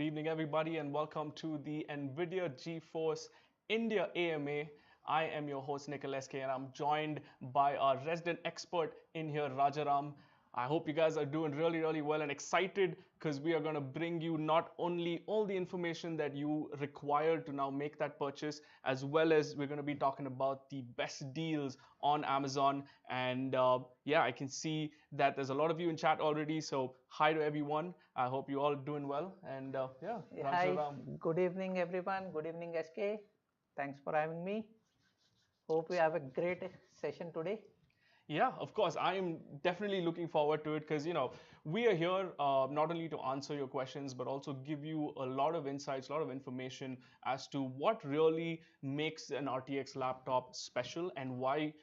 evening, everybody, and welcome to the Nvidia GeForce India AMA. I am your host, Nikhil SK, and I'm joined by our resident expert in here, Rajaram. I hope you guys are doing really well and excited because we are going to bring you not only all the information that you require to now make that purchase, as well as we're going to be talking about the best deals on Amazon. And yeah, I can see that there's a lot of you in chat already. So hi to everyone. I hope you all doing well. And yeah, Hi, Rajaram. good evening everyone. Good evening SK. Thanks for having me. Hope we have a great session today. Yeah, of course. I am definitely looking forward to it because, we are here not only to answer your questions, but also give you a lot of insights, a lot of information as to what really makes an RTX laptop special and why,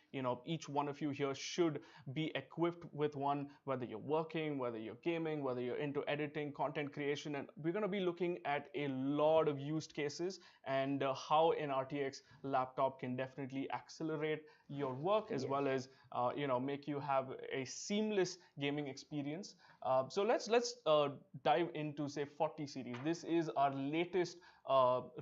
each one of you here should be equipped with one, whether you're working, whether you're gaming, whether you're into editing, content creation. And we're going to be looking at a lot of used cases and how an RTX laptop can definitely accelerate your work as well as make you have a seamless gaming experience. So let's dive into say 40 series. This is our latest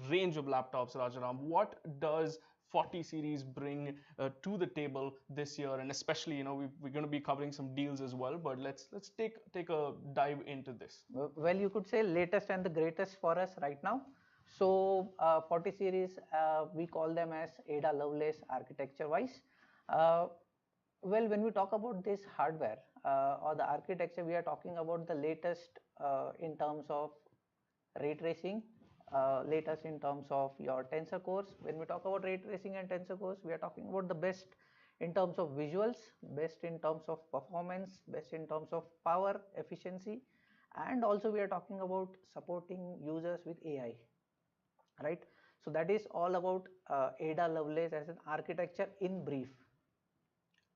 range of laptops, Rajaram. What does 40 series bring to the table this year? And especially, we're going to be covering some deals as well. But let's take a dive into this. Well, you could say latest and the greatest for us right now. So 40 series, we call them as Ada Lovelace architecture wise. Well, when we talk about this hardware or the architecture, we are talking about the latest in terms of ray tracing, latest in terms of your tensor cores. When we talk about ray tracing and tensor cores, we are talking about the best in terms of visuals, best in terms of performance, best in terms of power, efficiency, and also we are talking about supporting users with AI, right? So that is all about Ada Lovelace as an architecture in brief.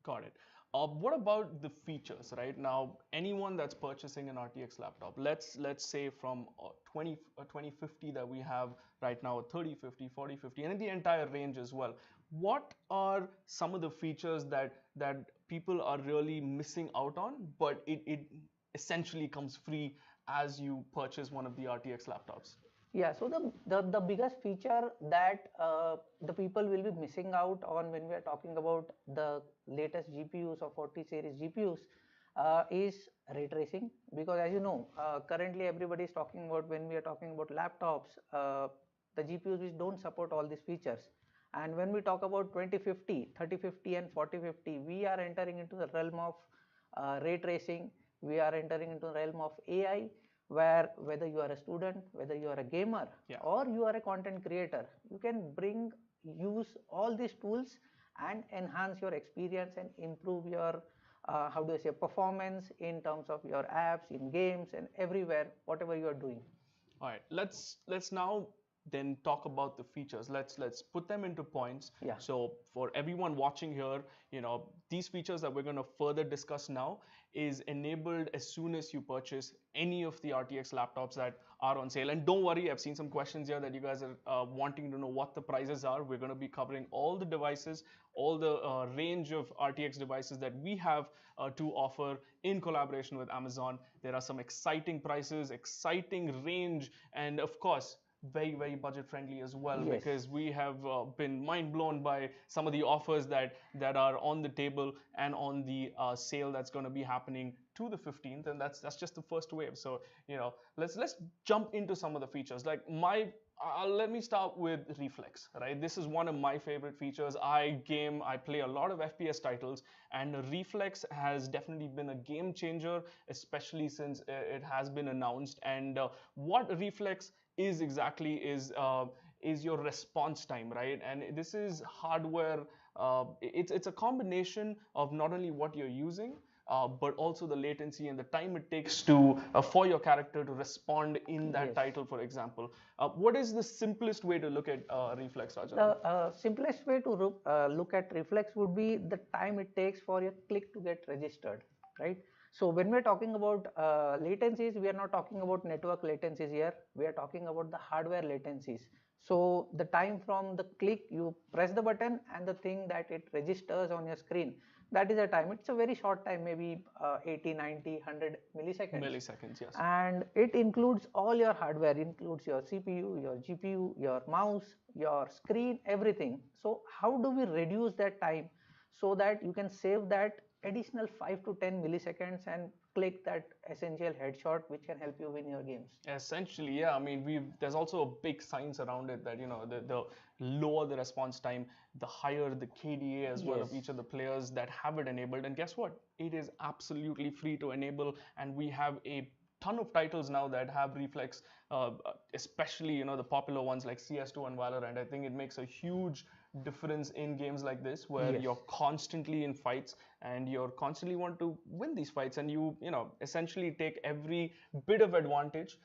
Got it. What about the features, right? Now, anyone that's purchasing an RTX laptop, let's say from 2050 that we have right now, 3050, 4050, and in the entire range as well. What are some of the features that people are really missing out on, but it essentially comes free as you purchase one of the RTX laptops? Yeah, so the biggest feature that the people will be missing out on when we are talking about the latest GPUs or 40 series GPUs is ray tracing, because as you know, currently everybody is talking about, when we are talking about laptops, the GPUs which don't support all these features. And when we talk about 2050, 3050 and 4050, we are entering into the realm of ray tracing, we are entering into the realm of AI, where whether you are a student, whether you are a gamer, or you are a content creator, you can use all these tools and enhance your experience and improve your how do I say, performance in terms of your apps, in games, and everywhere, whatever you are doing. All right, let's now then talk about the features. Let's put them into points. Yeah. So for everyone watching here, these features that we're going to further discuss now is enabled as soon as you purchase any of the RTX laptops that are on sale. And don't worry, I've seen some questions here that you guys are wanting to know what the prices are. We're going to be covering all the devices, all the range of RTX devices that we have to offer in collaboration with Amazon. There are some exciting prices, exciting range, and of course, very budget friendly as well. Yes. Because we have been mind blown by some of the offers that are on the table and on the sale that's going to be happening to the 15th, and that's just the first wave. So let's jump into some of the features. Like let me start with Reflex, right? This is one of my favorite features. I play a lot of FPS titles, and Reflex has definitely been a game changer, especially since it has been announced. And what Reflex is exactly is your response time, right? And this is hardware. It's a combination of not only what you're using, but also the latency and the time it takes to for your character to respond in that title, for example. What is the simplest way to look at Reflex, Rajan? The simplest way to look at Reflex would be the time it takes for your click to get registered, right? So when we're talking about latencies, we are not talking about network latencies here. We are talking about the hardware latencies. So the time from the click, you press the button, and the thing that it registers on your screen, that is the time. It's a very short time, maybe 80, 90, 100 milliseconds. Milliseconds, yes. And it includes all your hardware, includes your CPU, your GPU, your mouse, your screen, everything. So how do we reduce that time so that you can save that additional 5 to 10 milliseconds and click that essential headshot which can help you win your games? Essentially, yeah. I mean, there's also a big science around it that the lower the response time, the higher the KDA as well of each of the players that have it enabled. And guess what? It is absolutely free to enable, and we have a ton of titles now that have Reflex, especially the popular ones like CS2 and Valorant. I think it makes a huge difference in games like this where you're constantly in fights and you're constantly want to win these fights, and you essentially take every bit of advantage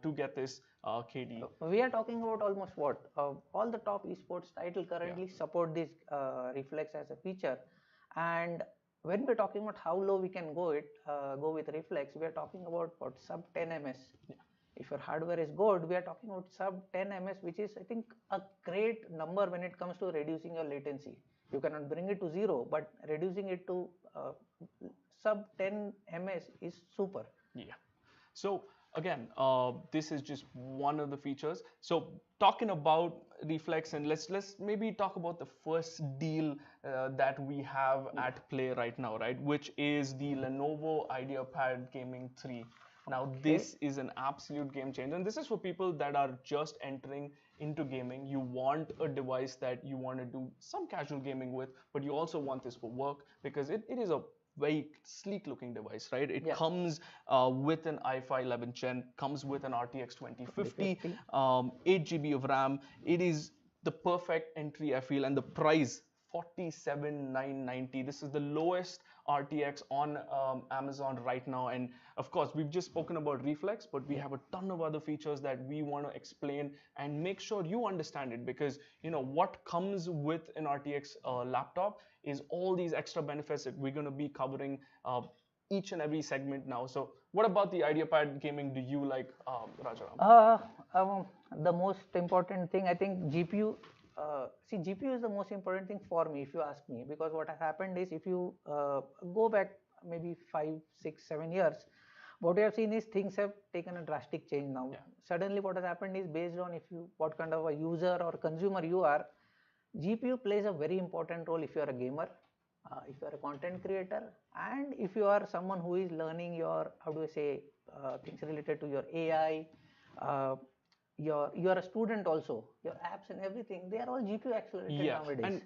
to get this KD. We are talking about almost what all the top esports title currently support this Reflex as a feature. And when we're talking about how low we can go with Reflex, we are talking about what, sub 10 ms. If your hardware is good, we are talking about sub 10 ms, which is, I think, a great number when it comes to reducing your latency. You cannot bring it to zero, but reducing it to sub 10 ms is super. Yeah. So again, this is just one of the features. So talking about Reflex, and let's maybe talk about the first deal that we have at play right now, right? Which is the Lenovo Ideapad Gaming 3. Now, this is an absolute game changer, and this is for people that are just entering into gaming. You want a device that you want to do some casual gaming with, but you also want this for work because it is a very sleek looking device, right? It comes with an i5 11th gen, comes with an RTX 2050, 8 GB of RAM. It is the perfect entry, I feel, and the price, 47,990. This is the lowest RTX on Amazon right now. And of course, we've just spoken about Reflex, but we have a ton of other features that we want to explain and make sure you understand it, because what comes with an RTX laptop is all these extra benefits that we're going to be covering each and every segment now. So what about the Ideapad Gaming do you like, Rajaram? The most important thing, I think, GPU. See, GPU is the most important thing for me, if you ask me, because what has happened is, if you go back maybe 5, 6, 7 years, what we have seen is things have taken a drastic change now. Suddenly what has happened is, based on what kind of a user or consumer you are, GPU plays a very important role if you are a gamer, if you are a content creator, and if you are someone who is learning your, how do I say, things related to your AI, you are a student also, your apps and everything, they are all GPU accelerated nowadays.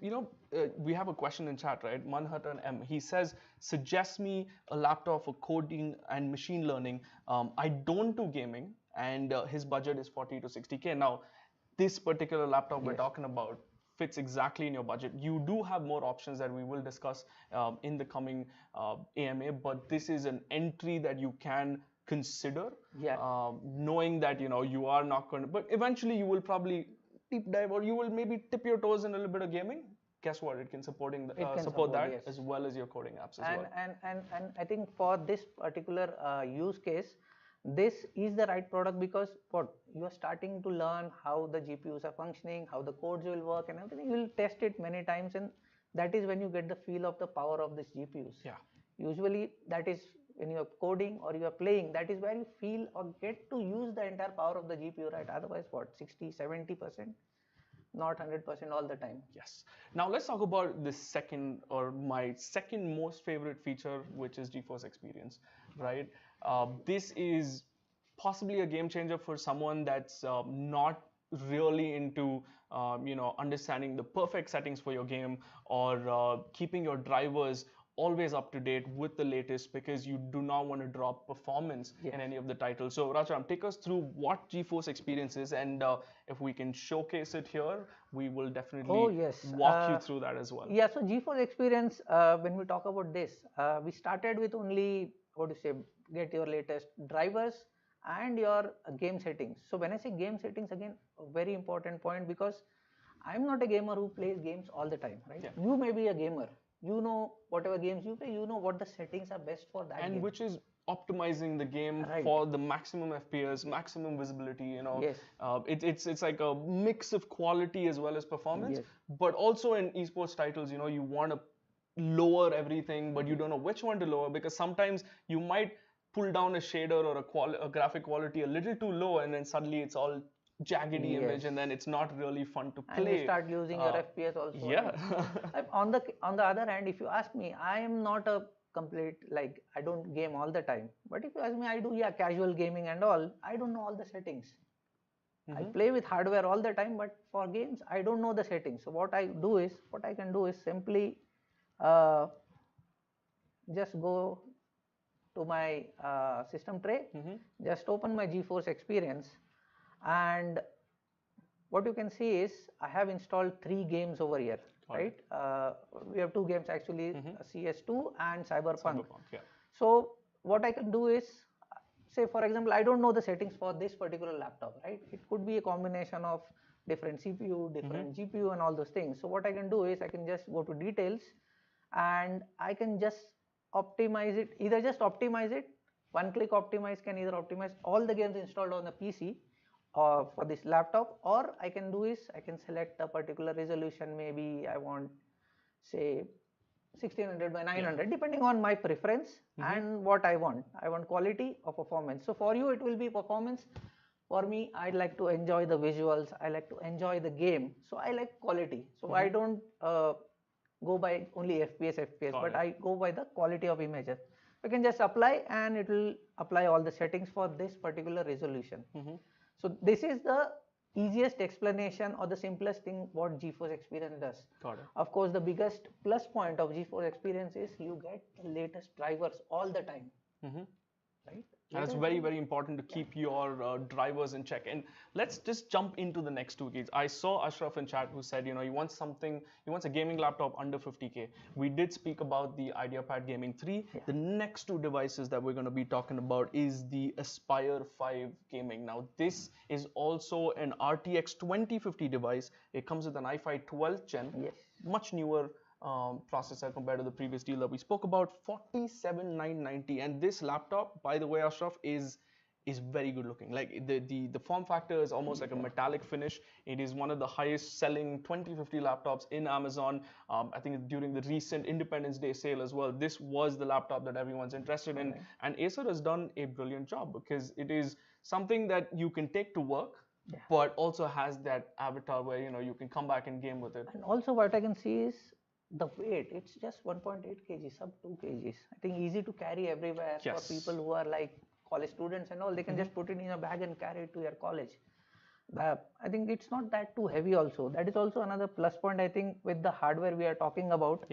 And we have a question in chat, right? Manhattan M, he says, suggest me a laptop for coding and machine learning. I don't do gaming, and his budget is 40 to 60K. Now, this particular laptop we're talking about fits exactly in your budget. You do have more options that we will discuss in the coming AMA, but this is an entry that you can consider, knowing that you are not going to, but eventually you will probably deep dive, or you will maybe tip your toes in a little bit of gaming. Guess what? It can support that as well as your coding apps as well. And I think for this particular use case, this is the right product, because you are starting to learn how the GPUs are functioning, how the codes will work and everything. You will test it many times, and that is when you get the feel of the power of these GPUs. Usually that is when you are coding or you are playing, that is where you feel or get to use the entire power of the GPU, right? Otherwise, 60, 70%, not 100% all the time. Yes. Now let's talk about the second, or my second most favorite feature, which is GeForce Experience, right? This is possibly a game changer for someone that's not really into understanding the perfect settings for your game, or keeping your drivers always up to date with the latest, because you do not want to drop performance in any of the titles. So Rajaram, take us through what GeForce Experience is, and if we can showcase it here, we will definitely walk you through that as well. Yeah, so GeForce Experience, when we talk about this, we started with only, get your latest drivers and your game settings. So when I say game settings, again, a very important point, because I'm not a gamer who plays games all the time, right? You may be a gamer. You know whatever games you play, you know what the settings are best for that and game. Which is optimizing the game Right. for the maximum FPS, maximum visibility. Yes. It's like a mix of quality as well as performance. Yes. But also in esports titles, you want to lower everything, but you don't know which one to lower, because sometimes you might pull down a shader or a graphic quality a little too low, and then suddenly it's all jaggedy image, Yes. and then it's not really fun to And you play. start losing your FPS also. Yeah. On the other hand, if you ask me, I am not a complete, like, I don't game all the time. But if you ask me, I do, yeah, casual gaming and all. I don't know all the settings. I play with hardware all the time, but for games, I don't know the settings. So what I can do is simply just go to my system tray, just open my GeForce Experience, and what you can see is I have installed 3 games over here, right? We have 2 games actually, CS2 and Cyberpunk. Yeah. So what I can do is, say for example, I don't know the settings for this particular laptop, right? It could be a combination of different CPU, different GPU and all those things. So what I can do is I can just go to details and I can just optimize it, either just optimize it, one click optimize can either optimize all the games installed on the PC for this laptop, or I can do is I can select a particular resolution. Maybe I want, say, 1600 by 900, depending on my preference and what I want. I want quality or performance. So for you, it will be performance. For me, I like to enjoy the visuals. I like to enjoy the game. So I like quality. So I don't go by only FPS, but I go by the quality of images. You can just apply and it will apply all the settings for this particular resolution. So this is the easiest explanation or the simplest thing what GeForce Experience does. Of course, the biggest plus point of GeForce Experience is you get the latest drivers all the time. Right? And it's very, very important to keep your drivers in check. And let's just jump into the next 2 keys. I saw Ashraf in chat who said, he wants a gaming laptop under 50K. We did speak about the Ideapad Gaming 3. The next 2 devices that we're going to be talking about is the Aspire 5 Gaming. Now, this is also an RTX 2050 device. It comes with an i5 12th gen, much newer processor compared to the previous deal that we spoke about, 47,990. And this laptop, by the way, Ashraf, is very good looking. Like the form factor is almost like a metallic finish. It is one of the highest selling 2050 laptops in Amazon. I think during the recent Independence Day sale as well, this was the laptop that everyone's interested in. And Acer has done a brilliant job because it is something that you can take to work, but also has that avatar where you can come back and game with it. And also what I can see is the weight. It's just 1.8 kg, sub 2 kgs. I think easy to carry everywhere for people who are like college students and all. They can just put it in a bag and carry it to their college. I think it's not that too heavy also. That is also another plus point, I think, with the hardware we are talking about.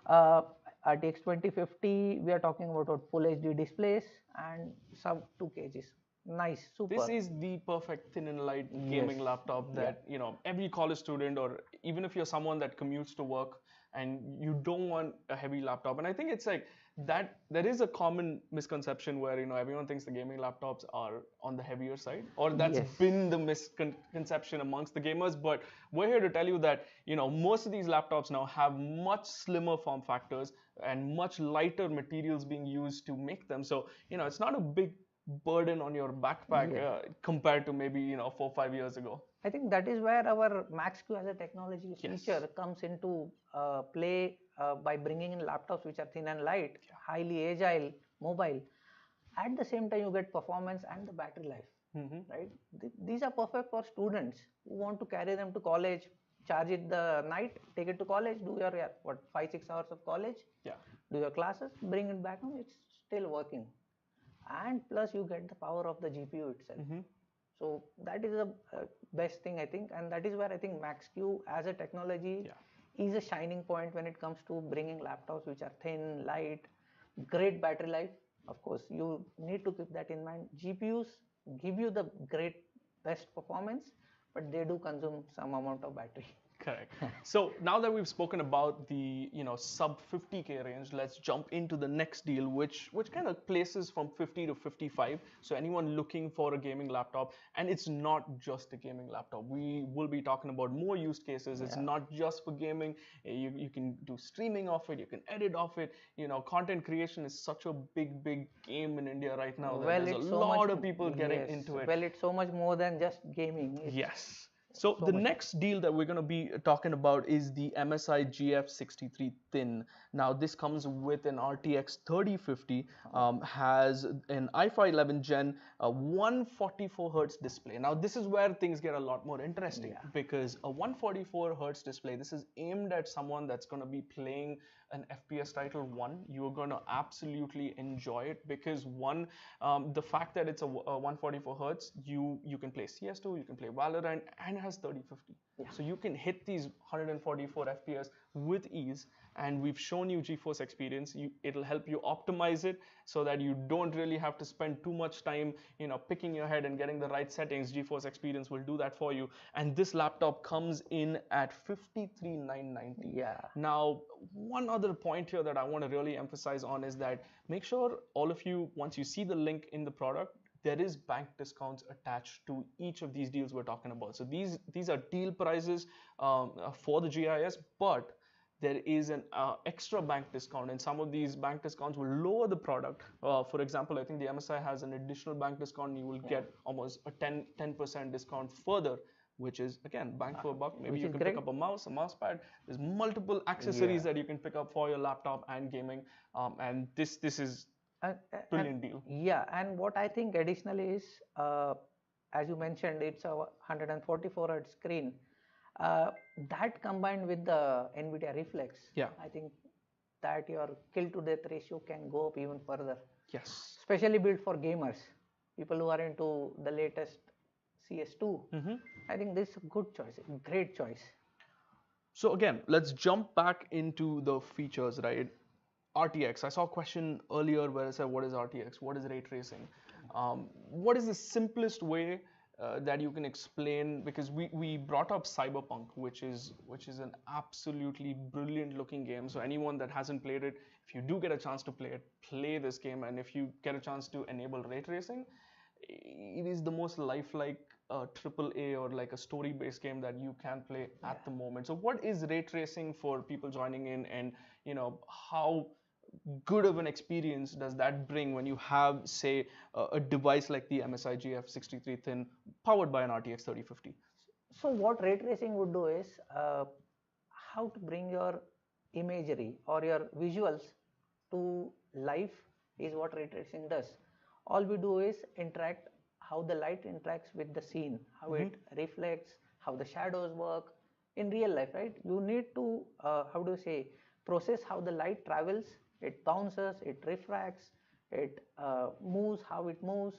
RTX 2050, we are talking about full HD displays and sub 2 kgs. Nice, super. This is the perfect thin and light gaming laptop that every college student, or even if you're someone that commutes to work and you don't want a heavy laptop. And I think it's like that there is a common misconception where everyone thinks the gaming laptops are on the heavier side, or that's been the misconception amongst the gamers. But we're here to tell you that most of these laptops now have much slimmer form factors and much lighter materials being used to make them. So it's not a big burden on your backpack compared to maybe 4 or 5 years ago. I think that is where our Max-Q as a technology feature comes into play by bringing in laptops which are thin and light, highly agile, mobile. At the same time, you get performance and the battery life. Right? These are perfect for students who want to carry them to college, charge it the night, take it to college, do your 5-6 hours of college, do your classes, bring it back home. It's still working. And plus you get the power of the GPU itself. So that is the best thing, I think, and that is where I think Max-Q as a technology is a shining point when it comes to bringing laptops which are thin, light, great battery life. Of course, you need to keep that in mind. GPUs give you the best performance, but they do consume some amount of battery. Correct. So now that we've spoken about the sub 50K range, let's jump into the next deal, which kind of places from 50 to 55. So anyone looking for a gaming laptop, and it's not just a gaming laptop. We will be talking about more use cases. It's not just for gaming. You can do streaming off it. You can edit off it. Content creation is such a big game in India right now. Well, There's a it's so lot much, of people getting yes. into it. Well, it's so much more than just gaming. It's Yes. So the next deal that we're going to be talking about is the MSI GF63 Thin. Now this comes with an RTX 3050, has an i5 11 Gen, 144 Hertz display. Now this is where things get a lot more interesting because a 144 Hertz display, this is aimed at someone that's going to be playing an FPS title. You're going to absolutely enjoy it because the fact that it's a 144 Hertz, you can play CS2, you can play Valorant, and it has 3050. So you can hit these 144 FPS with ease, and we've shown you GeForce Experience. It'll help you optimize it so that you don't really have to spend too much time, picking your head and getting the right settings. GeForce Experience will do that for you. And this laptop comes in at 53,990. Yeah. Now, one other point here that I want to really emphasize on is that make sure all of you, once you see the link in the product, there is bank discounts attached to each of these deals we're talking about. So these are deal prices for the GIS, but there is an extra bank discount, and some of these bank discounts will lower the product. For example, I think the MSI has an additional bank discount. You will get almost a 10% discount further, which is again bang for a buck. Maybe you can pick up a mouse pad. There's multiple accessories that you can pick up for your laptop and gaming, and this is brilliant deal. Yeah, and what I think additionally is, as you mentioned, it's a 144 Hz screen. That combined with the Nvidia Reflex, I think that your kill to death ratio can go up even further. Yes. Especially built for gamers, people who are into the latest CS2. I think this is a good choice, great choice. So again, let's jump back into the features, right? RTX. I saw a question earlier where I said, what is RTX? What is ray tracing? What is the simplest way that you can explain? Because we brought up Cyberpunk, which is an absolutely brilliant looking game. So anyone that hasn't played it, if you do get a chance to play it, play this game. And if you get a chance to enable ray tracing, it is the most lifelike AAA or like a story-based game that you can play at the moment. So what is ray tracing for people joining in, and how good of an experience does that bring when you have, say, a device like the MSI GF63 Thin powered by an RTX 3050? So what ray tracing would do is how to bring your imagery or your visuals to life is what ray tracing does. All we do is interact how the light interacts with the scene, how it reflects, how the shadows work in real life, right? You need to, process how the light travels, it bounces, it refracts, it moves, how it moves,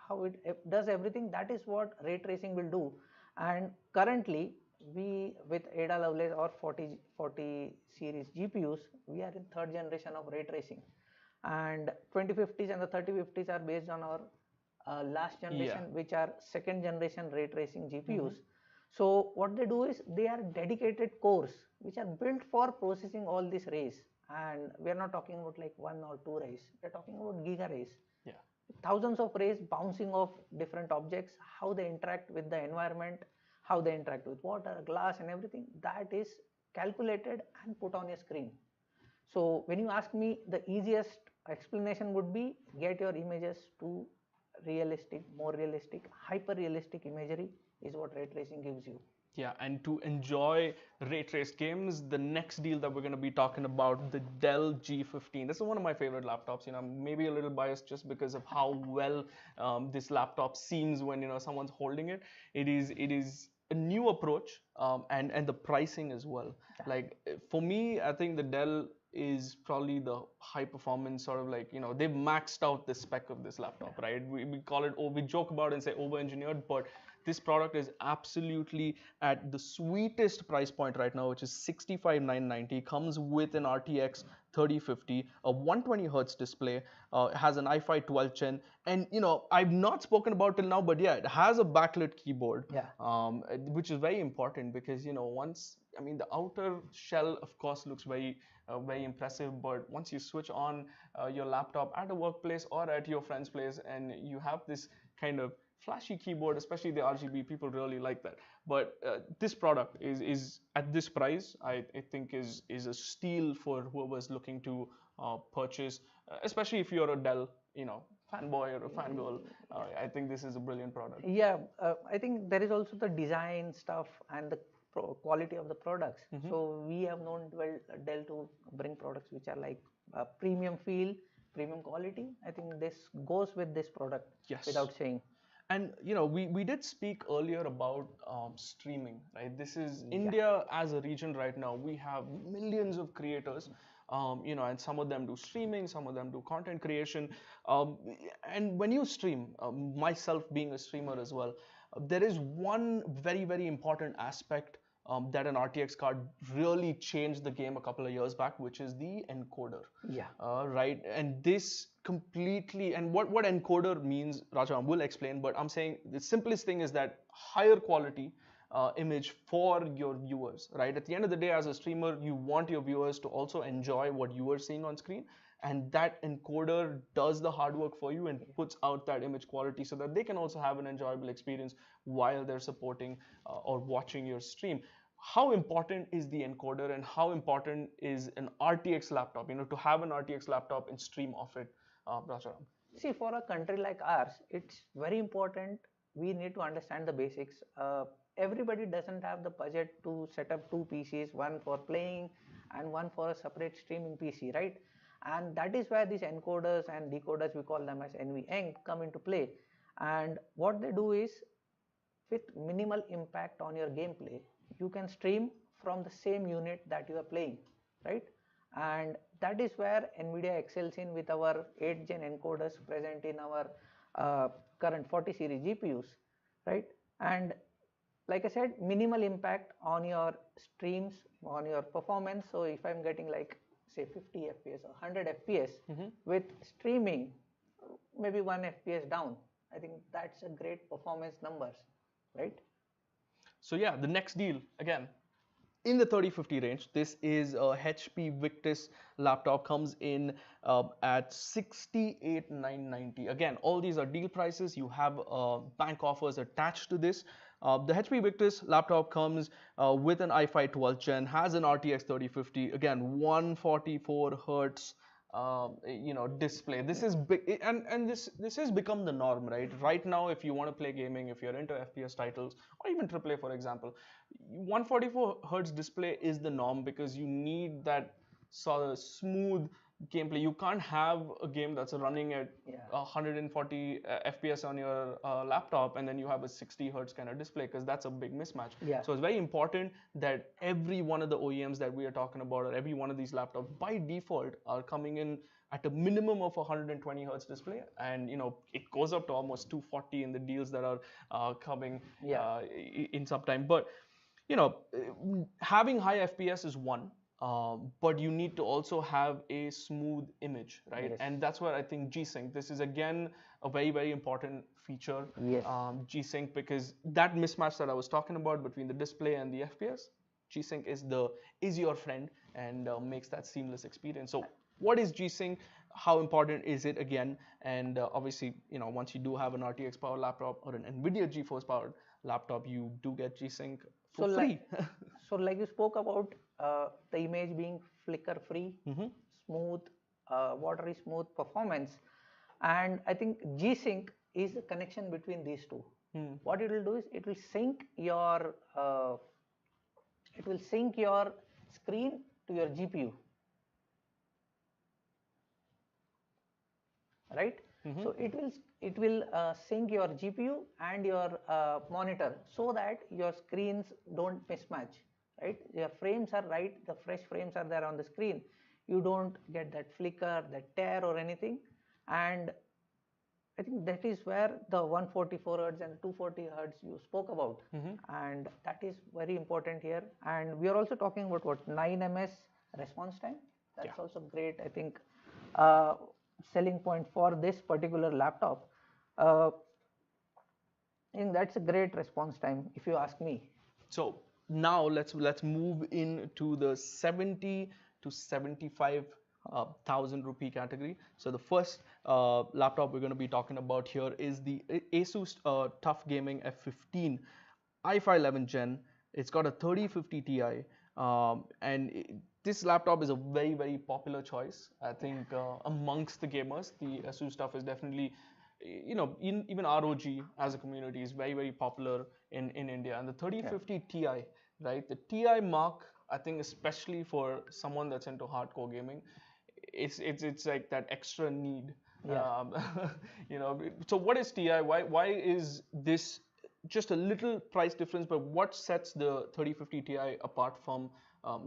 how it does everything. That is what ray tracing will do. And currently, we with Ada Lovelace or 40 series GPUs, we are in third generation of ray tracing. And 2050s and the 3050s are based on our last generation, which are second generation ray tracing GPUs. So what they do is they are dedicated cores which are built for processing all these rays. And we are not talking about like 1 or 2 rays, we are talking about giga rays. Thousands of rays bouncing off different objects, how they interact with the environment, how they interact with water, glass and everything, that is calculated and put on a screen. So when you ask me, the easiest explanation would be get your images to realistic, more realistic, hyper realistic imagery is what ray tracing gives you. Yeah, and to enjoy ray traced games, the next deal that we're going to be talking about, the Dell G15. This is one of my favorite laptops. Maybe a little biased just because of how well this laptop seems when someone's holding it. It is a new approach, and the pricing as well. Like for me, I think the Dell is probably the high performance sort of like, they've maxed out the spec of this laptop, right? We call it, we joke about it and say over engineered, but this product is absolutely at the sweetest price point right now, which is 65,990. Comes with an RTX 3050, a 120 Hertz display, has an i5 12 Gen, and I've not spoken about till now, but yeah, it has a backlit keyboard, which is very important because once I mean, the outer shell, of course, looks very impressive. But once you switch on your laptop at a workplace or at your friend's place, and you have this kind of flashy keyboard, especially the RGB, people really like that. But this product is at this price, I think is a steal for whoever's looking to purchase, especially if you're a Dell, fanboy or a fangirl. I think this is a brilliant product. Yeah, I think there is also the design stuff and the quality of the products. So we have known Dell to bring products which are like premium feel, premium quality. I think this goes with this product. Yes. Without saying. And we did speak earlier about streaming, right? This is India as a region right now. We have millions of creators, and some of them do streaming, some of them do content creation. And when you stream, myself being a streamer as well, there is one very important aspect that an RTX card really changed the game a couple of years back, which is the encoder. Yeah. Right. And this completely, and what encoder means, Raja, will explain, but I'm saying the simplest thing is that higher quality image for your viewers, right? At the end of the day, as a streamer, you want your viewers to also enjoy what you are seeing on screen. And that encoder does the hard work for you and puts out that image quality so that they can also have an enjoyable experience while they're supporting or watching your stream. How important is the encoder, and how important is an RTX laptop, to have an RTX laptop and stream off it, Rajaram? See, for a country like ours, it's very important. We need to understand the basics. Everybody doesn't have the budget to set up two PCs, one for playing and one for a separate streaming PC, right? And that is where these encoders and decoders, we call them as NVENC, come into play. And what they do is, with minimal impact on your gameplay, you can stream from the same unit that you are playing, right? And that is where Nvidia excels in with our 8th gen encoders present in our current 40 series GPUs, right? And like I said, minimal impact on your streams, on your performance. So if I'm getting like say 50 FPS or 100 FPS with streaming, maybe 1 FPS down, I think that's a great performance numbers, right? So yeah, the next deal, again, in the 3050 range, this is a HP Victus laptop, comes in at 68,990. Again, all these are deal prices. You have bank offers attached to this. The HP Victus laptop comes with an i5 12th gen, has an RTX 3050, again 144 hertz display. This is big, and this has become the norm, right? Right now, if you want to play gaming, if you're into FPS titles or even AAA, for example, 144 hertz display is the norm because you need that sort of smooth gameplay. You can't have a game that's running at 140 FPS on your laptop and then you have a 60 hertz kind of display, because that's a big mismatch. So it's very important that every one of the OEMs that we are talking about, or every one of these laptops by default, are coming in at a minimum of 120 hertz display, and it goes up to almost 240 in the deals that are coming in some time. But having high FPS is one. But you need to also have a smooth image, right? Yes. And that's where I think GSync, this is again a very important feature. GSync, because that mismatch that I was talking about between the display and the FPS, GSync is your friend and makes that seamless experience. So what is GSync? How important is it again? And obviously, once you do have an RTX powered laptop or an Nvidia GeForce powered laptop, you do get GSync for free. So like you spoke about the image being flicker free, smooth, watery smooth performance, and I think GSync is the connection between these two. What it will do is it will sync your screen to your GPU, right? So it will sync your GPU and your monitor so that your screens don't mismatch, right? Your frames are right, the fresh frames are there on the screen. You don't get that flicker, that tear or anything. And I think that is where the 144 hertz and 240 hertz you spoke about, and that is very important here. And we are also talking about what, 9 ms response time. That's also great, I think, selling point for this particular laptop. I think that's a great response time, if you ask me. So now let's move into the 70 to 75 thousand rupee category. So the first laptop we're going to be talking about here is the Asus Tough Gaming F15 i5 11 Gen. It's got a 3050 Ti, this laptop is a very popular choice. I think amongst the gamers, the Asus stuff is definitely, even ROG as a community is very popular in India. And the 3050 Ti, right? The Ti mark, I think, especially for someone that's into hardcore gaming, it's like that extra need. So what is Ti? Why is this just a little price difference? But what sets the 3050 Ti apart from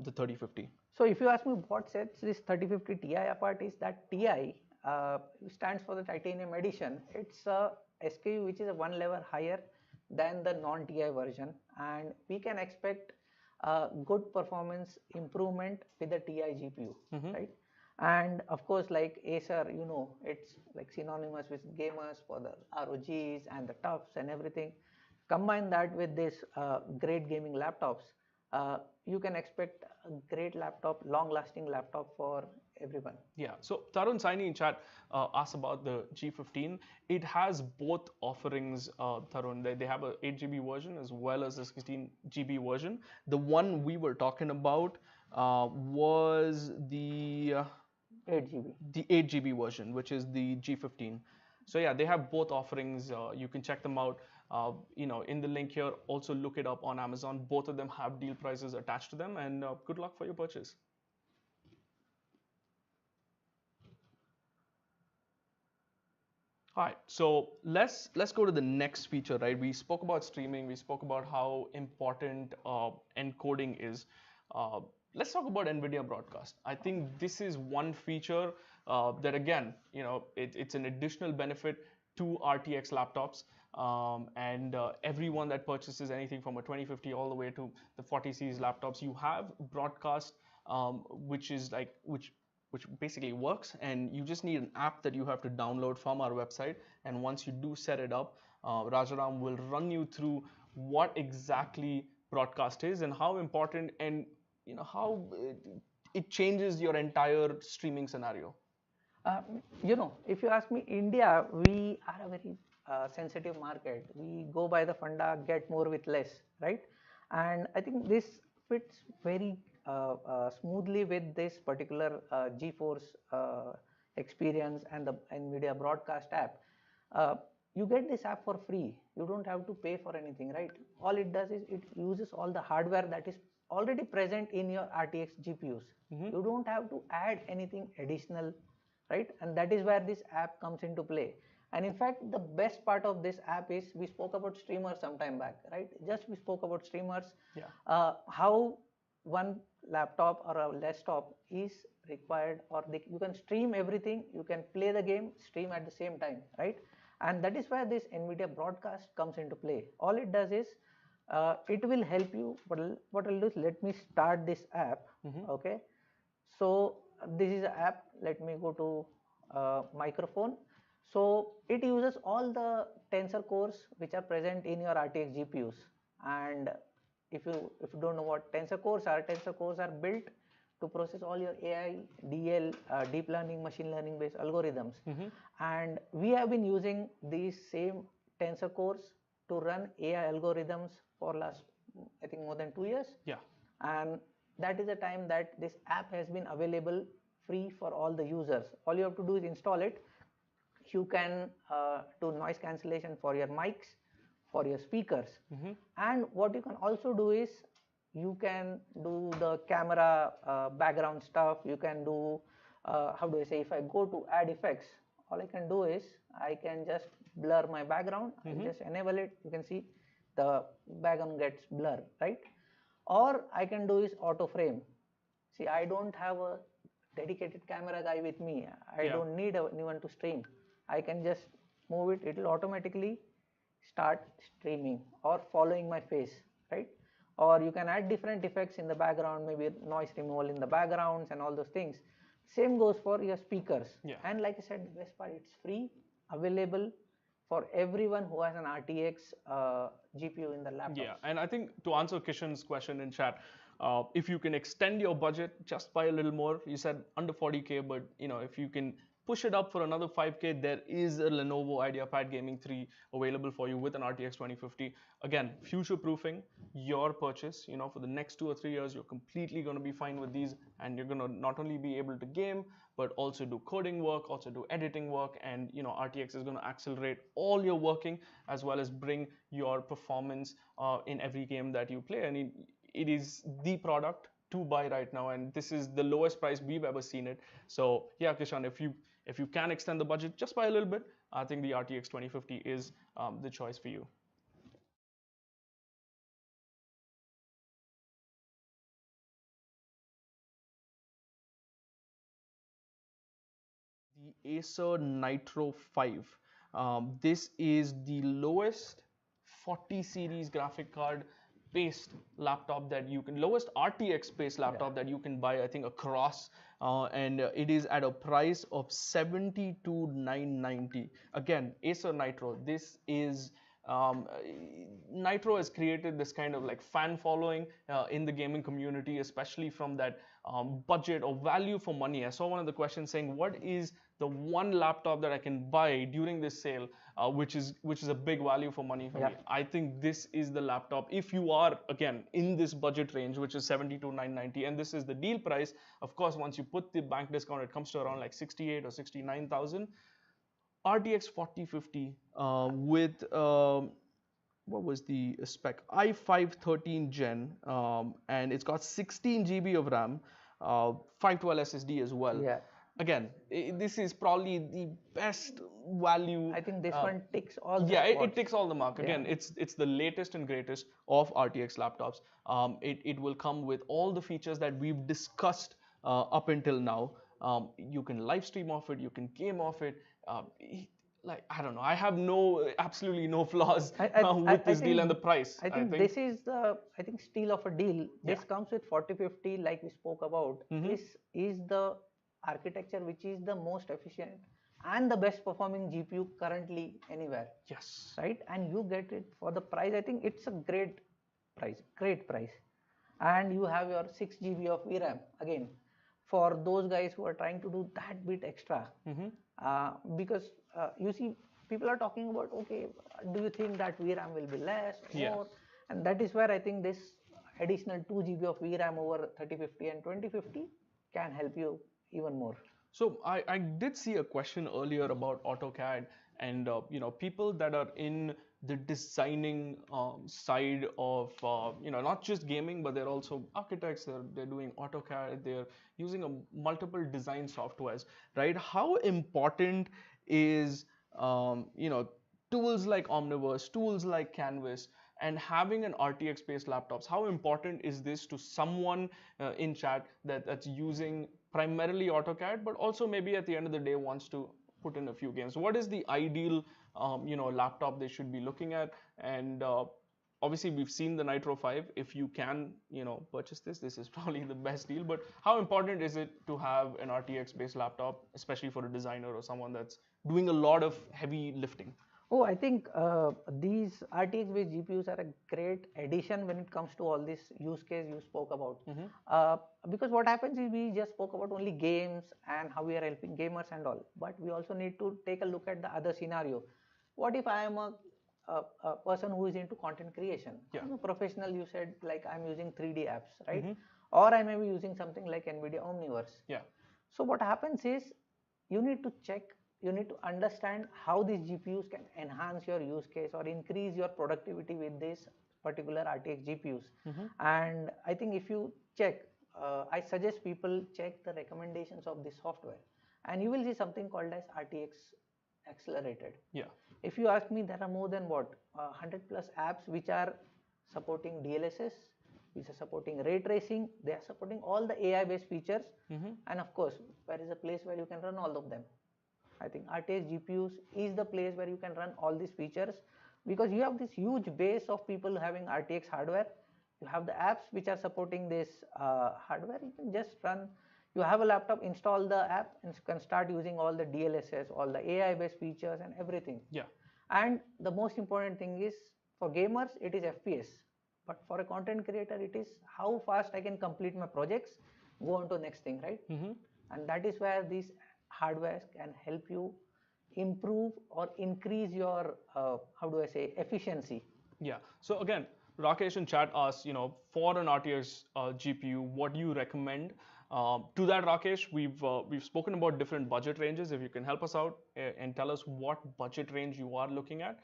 the 3050? So if you ask me what sets this 3050 Ti apart, is that Ti stands for the titanium edition. It's a SKU which is one level higher than the non-Ti version, and we can expect good performance improvement with the Ti GPU, right? And of course, like Acer, it's like synonymous with gamers for the ROGs and the toughs and everything. Combine that with this great gaming laptops, you can expect a great laptop, long-lasting laptop for everyone. Yeah. So Tarun Saini in chat asked about the G15. It has both offerings, Tarun. They have a 8GB version as well as a 16GB version. The one we were talking about was the 8GB. The 8GB version, which is the G15. So yeah, they have both offerings. You can check them out. In the link here. Also look it up on Amazon. Both of them have deal prices attached to them, and good luck for your purchase. All right, so let's go to the next feature, right? We spoke about streaming. We spoke about how important encoding is. Let's talk about Nvidia Broadcast. I think this is one feature that, again, it's an additional benefit to RTX laptops, and everyone that purchases anything from a 2050 all the way to the 40 series laptops, you have Broadcast, which basically works, and you just need an app that you have to download from our website. And once you do set it up, Rajaram will run you through what exactly Broadcast is and how important, and how it changes your entire streaming scenario. If you ask me, India, we are a very sensitive market. We go by the funda, get more with less, right? And I think this fits very smoothly with this particular GeForce Experience and the Nvidia Broadcast app. You get this app for free. You don't have to pay for anything, right? All it does is it uses all the hardware that is already present in your RTX GPUs. You don't have to add anything additional, right? And that is where this app comes into play. And in fact, the best part of this app is, we spoke about streamers some time back, right? We spoke about streamers. How one laptop or a desktop is required, or you can stream everything. You can play the game, stream at the same time, right? And that is where this Nvidia Broadcast comes into play. All it does is, it will help you. What I'll do is, let me start this app. Okay. So this is an app. Let me go to microphone. So it uses all the tensor cores which are present in your RTX GPUs. And if you don't know what tensor cores are built to process all your AI, DL, deep learning, machine learning based algorithms. And we have been using these same tensor cores to run AI algorithms for last, I think, more than 2 years. And that is the time that this app has been available free for all the users. All you have to do is install it. You can do noise cancellation for your mics, for your speakers. And what you can also do is, you can do the camera background stuff. You can do, if I go to add effects, all I can do is, I can just blur my background. I'll just enable it. You can see the background gets blurred, right? Or I can do is auto frame. See, I don't have a dedicated camera guy with me. I don't need anyone to stream. I can just move it. It will automatically start streaming or following my face, right? Or you can add different effects in the background, maybe noise removal in the backgrounds and all those things. Same goes for your speakers. And like I said, the best part, it's free, available for everyone who has an RTX GPU in the laptop. Yeah, and I think to answer Kishan's question in chat, if you can extend your budget just by a little more, you said under 40K, but if you can push it up for another 5K, there is a Lenovo Ideapad Gaming 3 available for you with an RTX 2050. Again, future proofing your purchase. For the next 2 or 3 years, you're completely going to be fine with these, and you're going to not only be able to game, but also do coding work, also do editing work, and RTX is going to accelerate all your working as well as bring your performance in every game that you play. And it is the product to buy right now, and this is the lowest price we've ever seen it. So yeah, Kishan, if you can extend the budget just by a little bit, I think the RTX 2050 is the choice for you. The Acer Nitro 5. This is the lowest 40 series graphic card based laptop that you can, lowest RTX based laptop that you can buy, I think, across, and it is at a price of 72,990. Again, Acer Nitro. This is Nitro has created this kind of like fan following in the gaming community, especially from that budget or value for money. I saw one of the questions saying, what is the one laptop that I can buy during this sale, which is a big value for money for me? I think this is the laptop if you are, again, in this budget range, which is 72,990, and this is the deal price. Of course, once you put the bank discount, it comes to around like 68 or 69,000. RTX 4050 with what was the spec? i5 13 Gen, and it's got 16 GB of RAM, 512 SSD as well. Yeah. Again, this is probably the best value. I think this one ticks all the spots. It ticks all the mark. Again, it's the latest and greatest of RTX laptops. It will come with all the features that we've discussed up until now. You can live stream off it, you can game off it. Like, I don't know, I have absolutely no flaws with this deal and the price. I think this is the steal of a deal. This comes with 4050, like we spoke about. This is the architecture which is the most efficient and the best performing GPU currently anywhere. Yes. Right? And you get it for the price. I think it's a great price. And you have your 6 GB of VRAM again for those guys who are trying to do that bit extra. Because you see, people are talking about, okay, do you think that VRAM will be less or more? And that is where I think this additional 2 GB of VRAM over 3050 and 2050 can help you even more. So I did see a question earlier about AutoCAD, and people that are in the designing side of not just gaming, but they're also architects. They're doing AutoCAD. They're using multiple design softwares, right? How important is tools like Omniverse, tools like Canvas, and having an RTX based laptops? How important is this to someone in chat that's using primarily AutoCAD, but also maybe at the end of the day wants to put in a few games? What is the ideal laptop they should be looking at? And obviously we've seen the Nitro 5. If you can purchase this is probably the best deal. But how important is it to have an RTX based laptop, especially for a designer or someone that's doing a lot of heavy lifting? Oh, I think these RTX based GPUs are a great addition when it comes to all this use case you spoke about. Because what happens is we just spoke about only games and how we are helping gamers and all, but we also need to take a look at the other scenario. What if I am a person who is into content creation? I'm a professional, you said, like I'm using 3D apps, right? Or I may be using something like Nvidia Omniverse. So what happens is you need to check, you need to understand how these GPUs can enhance your use case or increase your productivity with this particular RTX GPUs. And I think if you check, I suggest people check the recommendations of this software, and you will see something called as RTX Accelerated. If you ask me, there are more than 100 plus apps which are supporting DLSS, which are supporting ray tracing. They are supporting all the AI based features. And of course, there is a place where you can run all of them. I think RTX GPUs is the place where you can run all these features, because you have this huge base of people having RTX hardware. You have the apps which are supporting this hardware. You can just run, you have a laptop, install the app, and you can start using all the DLSS, all the AI based features and everything. And the most important thing is, for gamers it is FPS, but for a content creator it is how fast I can complete my projects, go on to next thing, right? And that is where these hardware can help you improve or increase your how do I say, efficiency. Yeah. So again, Rakesh in chat asks, for an RTX GPU, what do you recommend? To that, Rakesh, we've spoken about different budget ranges. If you can help us out and tell us what budget range you are looking at,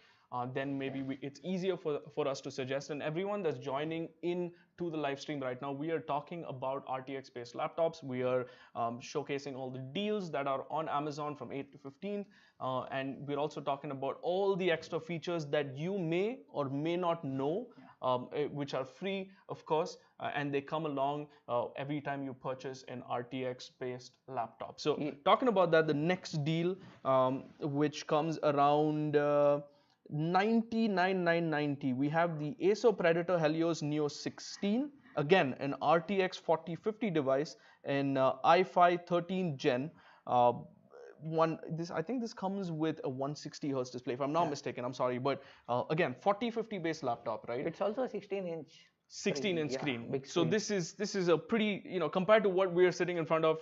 then maybe it's easier for us to suggest. And everyone that's joining in to the live stream right now, we are talking about RTX-based laptops. We are showcasing all the deals that are on Amazon from 8th to 15th. And we're also talking about all the extra features that you may or may not know, which are free, of course, and they come along every time you purchase an RTX-based laptop. So talking about that, the next deal, which comes around 99,990, we have the ASO Predator Helios Neo 16. Again, an RTX 4050 device in i5 13 Gen. I think this comes with a 160 hertz display, if I'm not mistaken. I'm sorry, but again, 4050 based laptop, right? It's also a 16-inch 16-inch screen. Big so screen. this is a pretty, compared to what we are sitting in front of,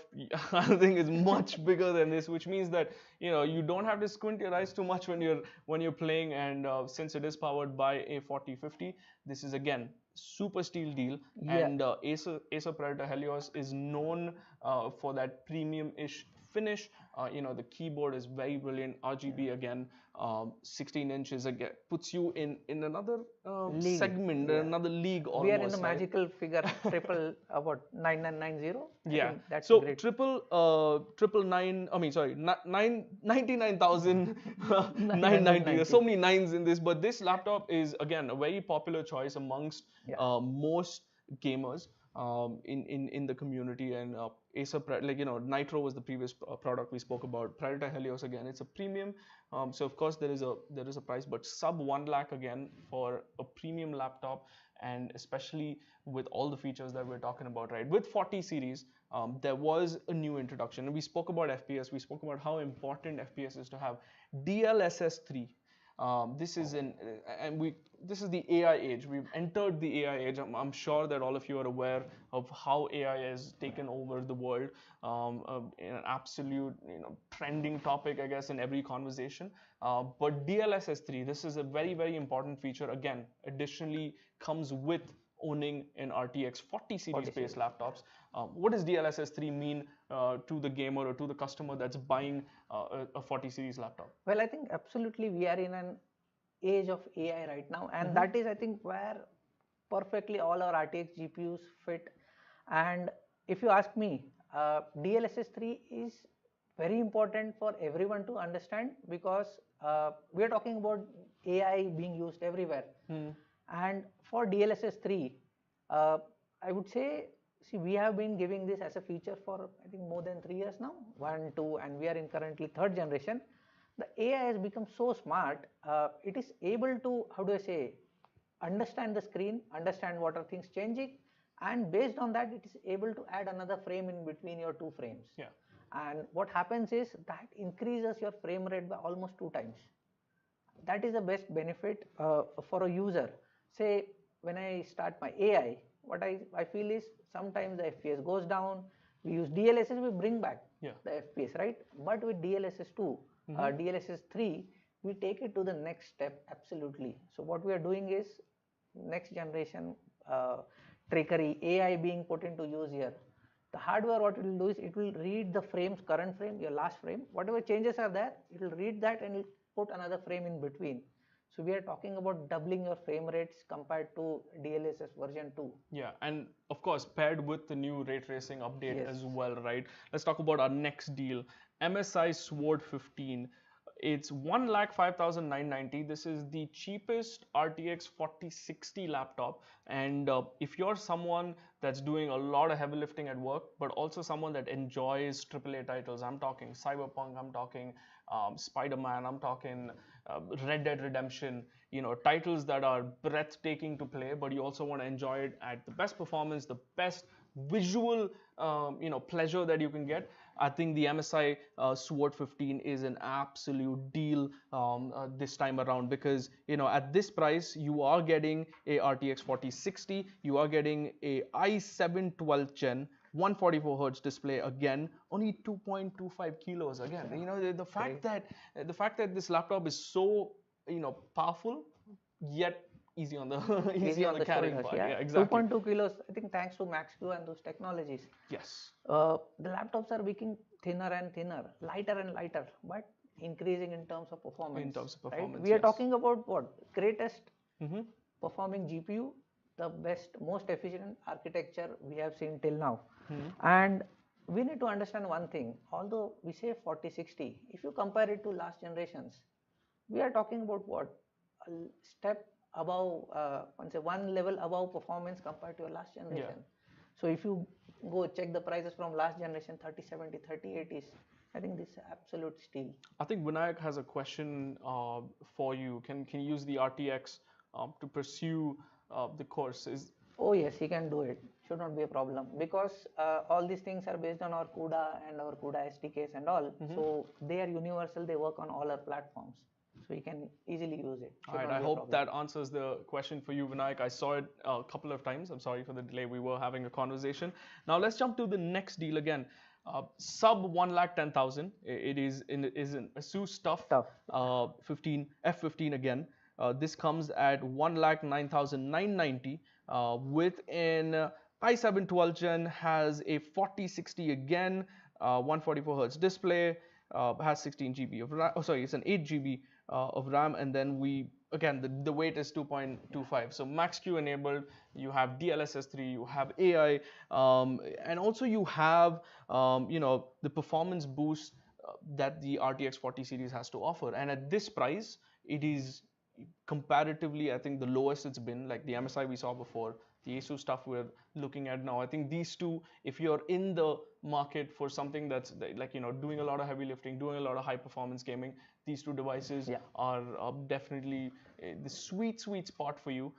I think is much bigger than this, which means that you don't have to squint your eyes too much when you're playing. And since it is powered by a 4050, this is again super steel deal. And Acer Predator Helios is known for that premium-ish finish. The keyboard is very brilliant, RGB again. 16 inches again puts you in another segment, another league almost. We are in the magical figure triple about 9990. Yeah, that's so great. triple nine. I mean, sorry, 99,990. There's so many nines in this, but this laptop is again a very popular choice amongst most gamers in the community. And Acer, Nitro was the previous product we spoke about. Predator Helios, again, it's a premium. So of course there is a price, but sub 1 lakh again for a premium laptop, and especially with all the features that we're talking about, right? With 40 series, there was a new introduction, and we spoke about FPS. We spoke about how important FPS is to have. DLSS3. This is this is the AI age. We've entered the AI age. I'm sure that all of you are aware of how AI has taken over the world. An absolute trending topic, I guess, in every conversation. But DLSS3, this is a very, very important feature. Again, additionally comes with owning an RTX 40 series based laptops. What does DLSS3 mean to the gamer or to the customer that's buying a 40 series laptop? Well, I think absolutely we are in an age of AI right now, and that is, I think, where perfectly all our RTX GPUs fit. And if you ask me, DLSS3 is very important for everyone to understand, because we are talking about AI being used everywhere. And for DLSS3, I would say, see, we have been giving this as a feature for I think more than 3 years now, 1, 2, and we are in currently 3rd generation. The AI has become so smart, it is able to, how do I say, understand the screen, understand what are things changing, and based on that it is able to add another frame in between your 2 frames. And what happens is that increases your frame rate by almost 2 times. That is the best benefit for a user. Say, when I start my AI, what I feel is sometimes the FPS goes down. We use DLSS, we bring back the FPS, right? But with DLSS2, DLSS3, we take it to the next step, absolutely. So what we are doing is next generation trickery, AI being put into use here. The hardware, what it will do is it will read the frames, current frame, your last frame, whatever changes are there, it will read that and it will put another frame in between. So we are talking about doubling your frame rates compared to DLSS version 2. Yeah, and of course paired with the new ray tracing update as well, right? Let's talk about our next deal, MSI Sword 15. It's 1,05,990. This is the cheapest RTX 4060 laptop. And if you're someone that's doing a lot of heavy lifting at work, but also someone that enjoys AAA titles, I'm talking Cyberpunk, I'm talking Spider-Man, I'm talking Red Dead Redemption, titles that are breathtaking to play, but you also want to enjoy it at the best performance, the best visual pleasure that you can get, I think the MSI Sword 15 is an absolute deal this time around, because at this price you are getting a RTX 4060, you are getting a i7 12th gen 144 hertz display, again only 2.25 kilos. Again, the fact that this laptop is so powerful yet easy on the easy on the carrying shoulders, part. yeah, Exactly. 2.2 kilos, I think, thanks to Max-Q and those technologies. Yes. The laptops are becoming thinner and thinner, lighter and lighter, but increasing in terms of performance. In terms of performance, right? We are yes. talking about what? Greatest performing GPU, the best, most efficient architecture we have seen till now. And we need to understand one thing. Although we say 4060, if you compare it to last generations, we are talking about what? A step above, one level above performance compared to your last generation. Yeah. So if you go check the prices from last generation, 3070, 3080s, I think this is absolute steal. I think Vinayak has a question for you. Can you use the RTX to pursue the course? Oh yes, he can do it. Should not be a problem, because all these things are based on our CUDA and our CUDA SDKs and all. So they are universal. They work on all our platforms. So you can easily use it. All right, I hope that answers the question for you, Vinayak. I saw it a couple of times. I'm sorry for the delay. We were having a conversation. Now let's jump to the next deal again. Sub 1,10,000. It is an ASUS TUF 15 F15 again. This comes at 1,09,990 with an i7 12th gen, has a 4060 again, 144 hertz display, has 16 GB of RAM. Oh, sorry, it's an 8 GB of RAM, and then the weight is 2.25. So Max-Q enabled. You have DLSS3, you have AI, and also you have the performance boost that the RTX 40 series has to offer. And at this price, it is comparatively, I think, the lowest it's been. Like the MSI we saw before, the ASUS stuff we're looking at now, I think these two, if you're in the market for something that's like doing a lot of heavy lifting, doing a lot of high performance gaming, these two devices are definitely the sweet spot for you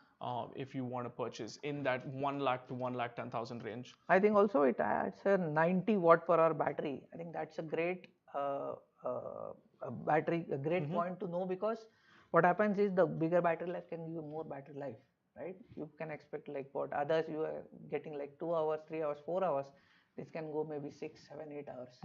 if you want to purchase in that 1 lakh to 1,10,000 range. I think also it adds a 90 watt per hour battery. I think that's a great battery, a great point to know, because what happens is the bigger battery life can give you more battery life, right? You can expect like what others you are getting like 2 hours, 3 hours, 4 hours. This can go maybe 6, 7, 8 hours.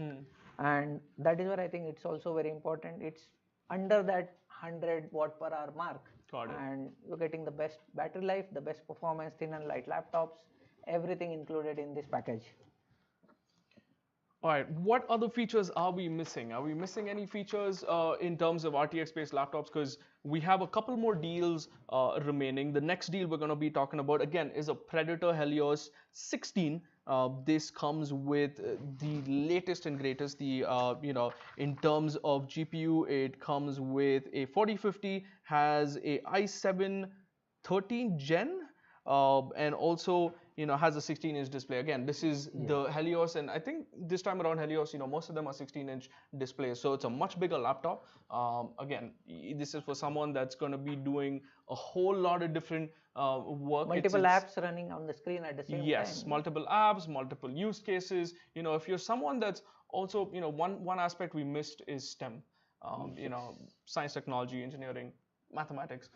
And that is where I think it's also very important. It's under that 100 watt per hour mark. Got it. And you're getting the best battery life, the best performance, thin and light laptops, everything included in this package. All right, what other features are we missing? Are we missing any features in terms of RTX-based laptops? Because we have a couple more deals remaining. The next deal we're going to be talking about, again, is a Predator Helios 16. This comes with the latest and greatest. In terms of GPU, it comes with a 4050, has a i7 13 Gen, and also has a 16-inch display. Again, this is the Helios, and I think this time around Helios, most of them are 16-inch displays, so it's a much bigger laptop. Again, this is for someone that's going to be doing a whole lot of different work. Multiple apps running on the screen at the same time. Yes, multiple apps, multiple use cases. If you're someone that's also, one aspect we missed is STEM. Science, technology, engineering, mathematics.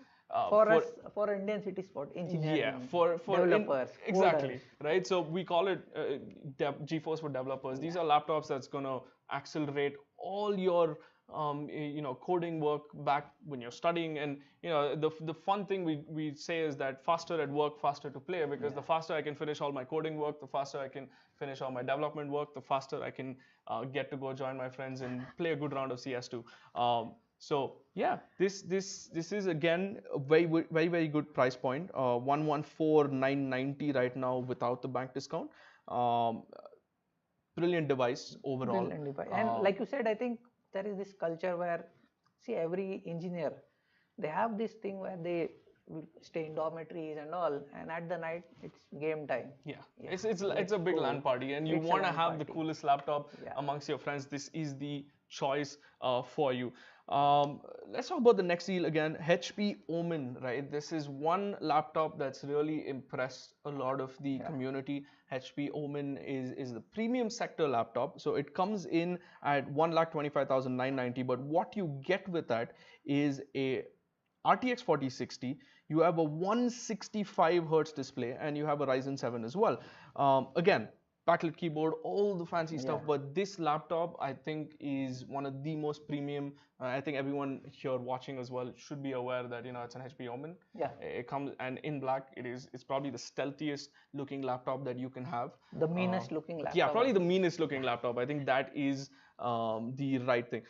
For Indian city sport, engineering, for developers, exactly, right? So we call it GeForce for developers. These are laptops that's going to accelerate all your coding work back when you're studying. And the fun thing we say is that faster at work, faster to play, because the faster I can finish all my coding work, the faster I can finish all my development work, the faster I can get to go join my friends and play a good round of CS2. So yeah, this is again a very good price point. 114,990 right now without the bank discount. Brilliant device overall. Brilliant device. And like you said, I think there is this culture where, see, every engineer, they have this thing where they will stay in dormitories and all, and at the night it's game time. Yeah, Yeah, it's a big go. LAN party, and you It's a want to LAN have the party. coolest laptop Yeah. amongst your friends. This is the choice for you. Let's talk about the next deal again. HP Omen, right? This is one laptop that's really impressed a lot of the Yeah. community. HP Omen is the premium sector laptop, so it comes in at 1,25,990. But what you get with that is a RTX 4060, you have a 165 hertz display, and you have a Ryzen 7 as well. Again, backlit keyboard, all the fancy stuff, Yeah. but this laptop I think is one of the most premium. I think everyone here watching as well should be aware that it's an HP Omen. Yeah. It comes and in black. It's probably the stealthiest looking laptop that you can have. The meanest looking laptop. Yeah, probably the meanest looking laptop. I think that is the right thing.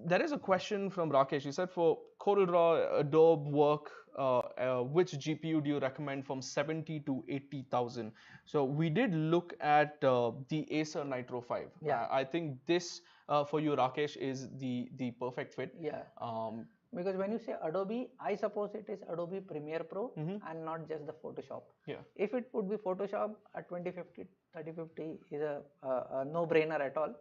There is a question from Rakesh. He said, for CorelDRAW Adobe work, which GPU do you recommend from 70 to 80,000? So we did look at the Acer Nitro 5. Yeah. I think this for you, Rakesh, is the perfect fit. Yeah. Because when you say Adobe, I suppose it is Adobe Premiere Pro and not just the Photoshop. Yeah. If it would be Photoshop, a 2050, 3050 is a no-brainer at all.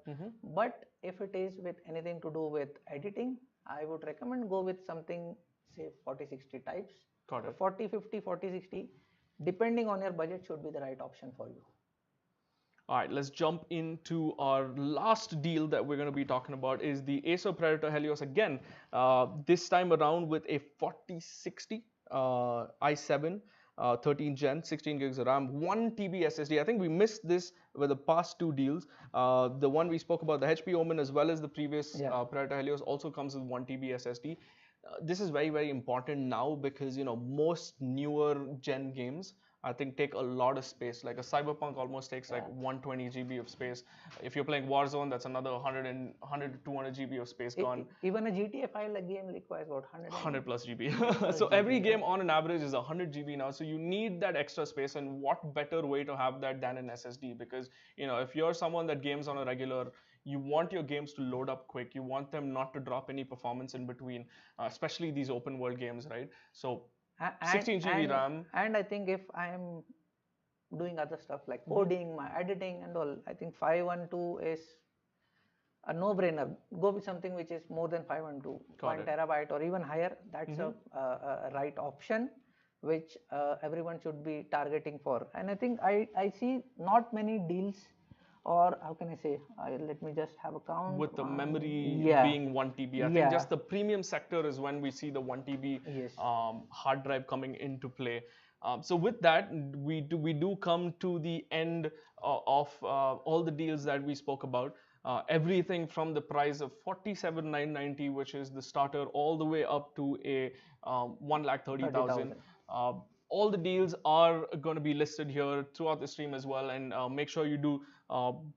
But if it is with anything to do with editing, I would recommend go with something, say 4060 types. Got it. 4050, 4060, depending on your budget, should be the right option for you. All right, let's jump into our last deal that we're going to be talking about is the ASO Predator Helios again. This time around with a 4060 i7 13 gen, 16 gigs of RAM, 1 TB SSD. I think we missed this with the past two deals. The one we spoke about, the HP Omen, as well as the previous Predator Helios, also comes with 1 TB SSD. This is very, very important now because most newer gen games I think take a lot of space. Like a Cyberpunk almost takes like 120 GB of space. If you're playing Warzone, that's another 100 to 200 GB of space gone. Even a GTA 5 like game requires about 100 plus GB. So every game on an average is 100 GB now. So you need that extra space, and what better way to have that than an SSD? Because if you're someone that games on a regular, you want your games to load up quick. You want them not to drop any performance in between, especially these open world games, right? So 16 GB RAM. And I think if I am doing other stuff like coding, my editing and all, I think 512 is a no-brainer. Go with something which is more than 512, 1 terabyte or even higher. That's a right option which everyone should be targeting for. And I think I see not many deals, or how can I say, let me just have a count. With the memory being 1 TB. I think just the premium sector is when we see the 1 TB hard drive coming into play. So with that, we do come to the end of all the deals that we spoke about. Everything from the price of 47,990, which is the starter, all the way up to a 1,30,000. All the deals are going to be listed here throughout the stream as well, and make sure you do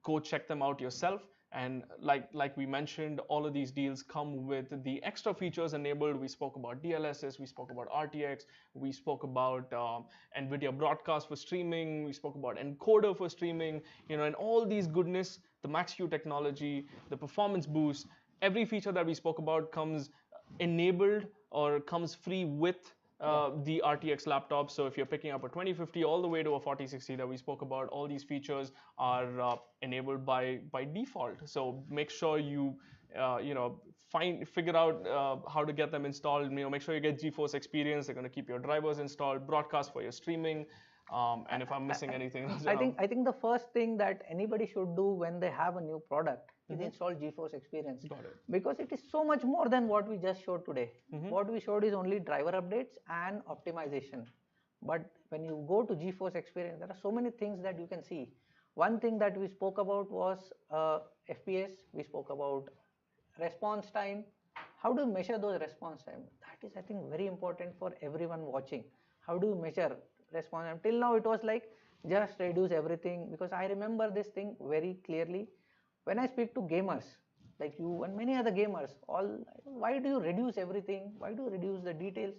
go check them out yourself. And like we mentioned, all of these deals come with the extra features enabled. We spoke about DLSS, we spoke about RTX, we spoke about Nvidia Broadcast for streaming, we spoke about Encoder for streaming, and all these goodness, the Max-Q technology, the performance boost, every feature that we spoke about comes enabled or comes free with the RTX laptop. So if you're picking up a 2050 all the way to a 4060 that we spoke about, all these features are enabled by default. So make sure you figure out how to get them installed. Make sure you get GeForce Experience. They're going to keep your drivers installed, broadcast for your streaming. And if I'm missing anything, I think the first thing that anybody should do when they have a new product is install GeForce Experience. Got it. Because it is so much more than what we just showed today. What we showed is only driver updates and optimization. But when you go to GeForce Experience, there are so many things that you can see. One thing that we spoke about was FPS. We spoke about response time. How do you measure those response time? That is, I think, very important for everyone watching. How do you measure response time? Till now, it was like just reduce everything, because I remember this thing very clearly. When I speak to gamers like you and many other gamers, why do you reduce everything? Why do you reduce the details?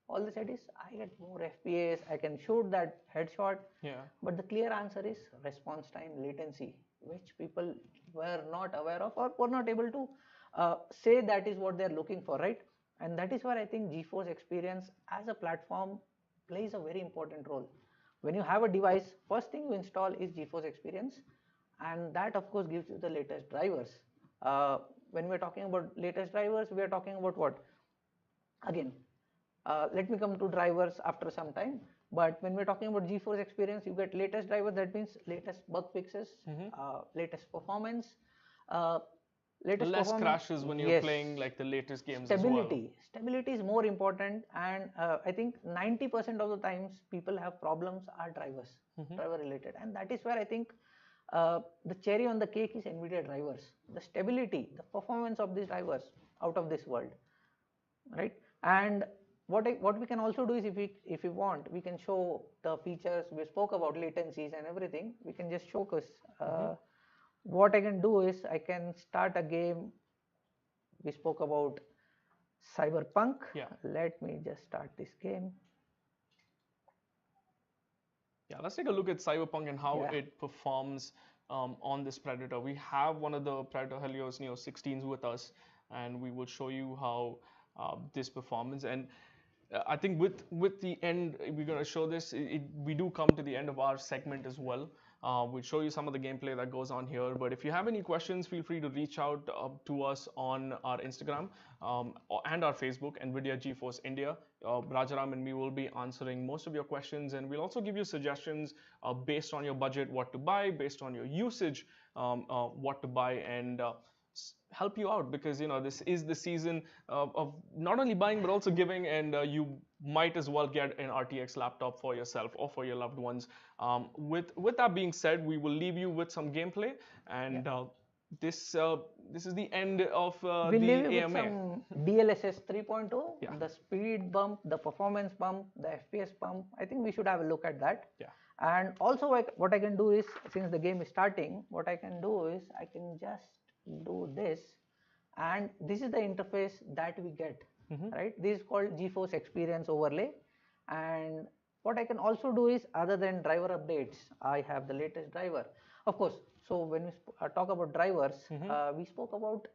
All they said is, I get more FPS, I can shoot that headshot. Yeah. But the clear answer is response time latency, which people were not aware of or were not able to say that is what they're looking for, right? And that is where I think GeForce Experience as a platform plays a very important role. When you have a device, first thing you install is GeForce Experience, and that of course gives you the latest drivers. When we're talking about latest drivers, we are talking about what? Again, let me come to drivers after some time. But when we're talking about GeForce Experience, you get latest drivers. That means latest bug fixes, latest performance, less crashes when you're playing like the latest games stability. as well. Stability is more important, and I think 90% of the times people have problems are drivers, driver related, and that is where I think the cherry on the cake is Nvidia drivers. The stability, the performance of these drivers out of this world, right? And what we can also do is if we want, we can show the features. We spoke about latencies and everything. We can just showcase. What I can do is I can start a game. We spoke about Cyberpunk. Yeah. Let me just start this game. Yeah, let's take a look at Cyberpunk and how it performs on this Predator. We have one of the Predator Helios Neo 16s with us, and we will show you how this performance. And I think with the end, we're going to show this. We do come to the end of our segment as well. We'll show you some of the gameplay that goes on here. But if you have any questions, feel free to reach out to us on our Instagram and our Facebook, Nvidia GeForce India. Rajaram and me will be answering most of your questions, and we'll also give you suggestions based on your budget, what to buy, based on your usage, what to buy, and help you out, because this is the season of not only buying but also giving, and you might as well get an RTX laptop for yourself or for your loved ones. With that being said, we will leave you with some gameplay, and this is the end of we'll the leave you AMA. with some DLSS 3.0, the speed bump, the performance bump, the FPS bump. I think we should have a look at that. And also what I can do is, since the game is starting, what I can do is I can just do this, and this is the interface that we get, right? This is called GeForce Experience Overlay. And what I can also do is, other than driver updates, I have the latest driver, of course. So when we talk about drivers, we spoke about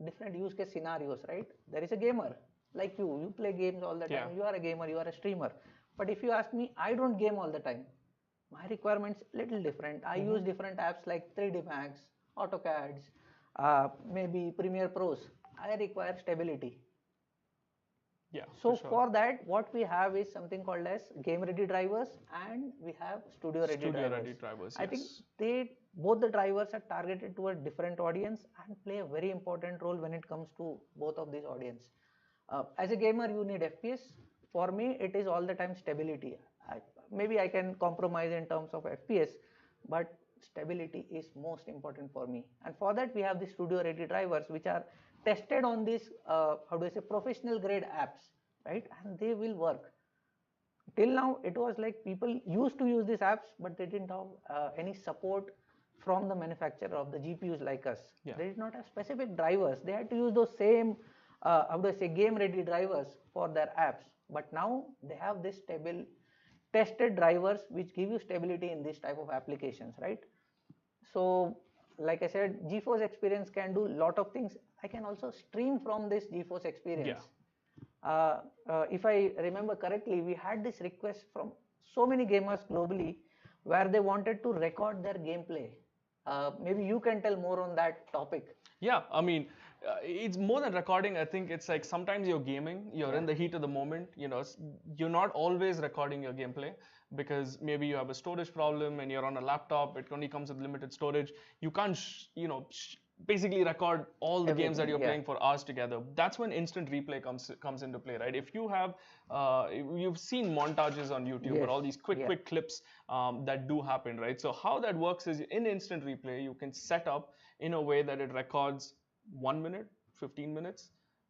different use case scenarios, right? There is a gamer like you play games all the time. You are a gamer, you are a streamer. But if you ask me, I don't game all the time. My requirements little different. I use different apps like 3D Max, AutoCADs, maybe Premiere Pros. I require stability. So for that, what we have is something called as game ready drivers, and we have studio ready drivers. I think both the drivers are targeted to a different audience and play a very important role when it comes to both of these audience. As a gamer, you need FPS. For me, it is all the time stability. Maybe I can compromise in terms of FPS, but stability is most important for me. And for that, we have the studio ready drivers, which are tested on these professional grade apps, right? And they will work. Till now, it was like people used to use these apps, but they didn't have any support from the manufacturer of the GPUs like us. They did not have specific drivers. They had to use those same game ready drivers for their apps. But now they have this stable tested drivers which give you stability in this type of applications, right? So like I said, GeForce Experience can do a lot of things. I can also stream from this GeForce Experience. If I remember correctly, we had this request from so many gamers globally where they wanted to record their gameplay. Maybe you can tell more on that topic. Yeah, I mean, it's more than recording. I think it's like sometimes you're gaming, you're in the heat of the moment, you're not always recording your gameplay because maybe you have a storage problem and you're on a laptop, it only comes with limited storage. You can't, basically record all the games that you're playing for hours together. That's when instant replay comes into play, right? If you have, you've seen montages on YouTube or all these quick clips that do happen, right? So how that works is in instant replay, you can set up in a way that it records 1 minute, 15 minutes,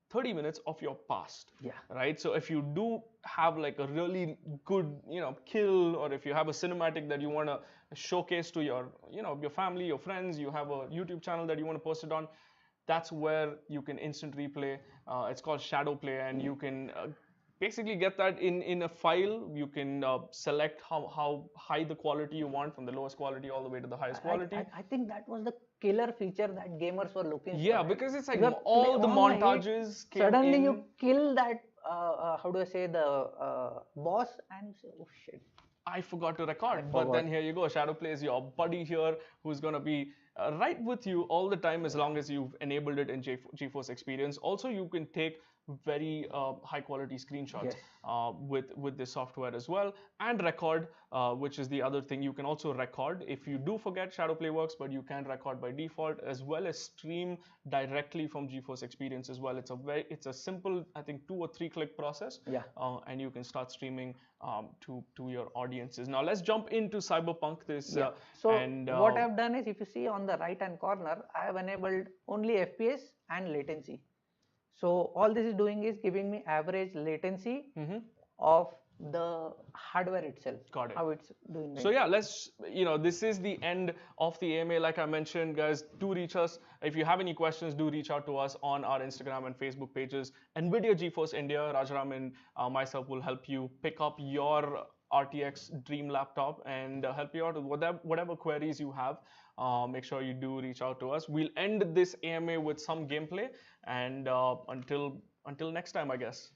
30 minutes of your past, right? So if you do have like a really good, kill, or if you have a cinematic that you want to showcase to your, your family, your friends, you have a YouTube channel that you want to post it on, that's where you can instant replay. It's called shadow play, and you can basically get that in a file. You can select how high the quality you want, from the lowest quality all the way to the highest quality. I think that was the killer feature that gamers were looking for. Yeah, Right? because it's like You are all the on a hit, montages came suddenly in. you kill that, how do I say, the boss, and you say, oh shit. I forgot to record, but then here you go. Shadowplay is your buddy here who's going to be right with you all the time as long as you've enabled it in GeForce Experience. Also, you can take very high quality screenshots Yes. with this software as well, and record, which is the other thing. You can also record if you do forget. Shadowplay works, but you can record by default, as well as stream directly from GeForce Experience as well. It's a simple, I think, 2 or 3 click process. Yeah. And you can start streaming to your audiences. Now let's jump into Cyberpunk. So what I've done is, if you see on the right hand corner, I have enabled only FPS and latency. So all this is doing is giving me average latency of the hardware itself. Got it. How it's doing. So yeah, this is the end of the AMA. Like I mentioned, guys, do reach us. If you have any questions, do reach out to us on our Instagram and Facebook pages. Nvidia GeForce India, Rajaram and myself will help you pick up your RTX dream laptop and help you out with whatever queries you have. Make sure you do reach out to us. We'll end this AMA with some gameplay, and until next time, I guess.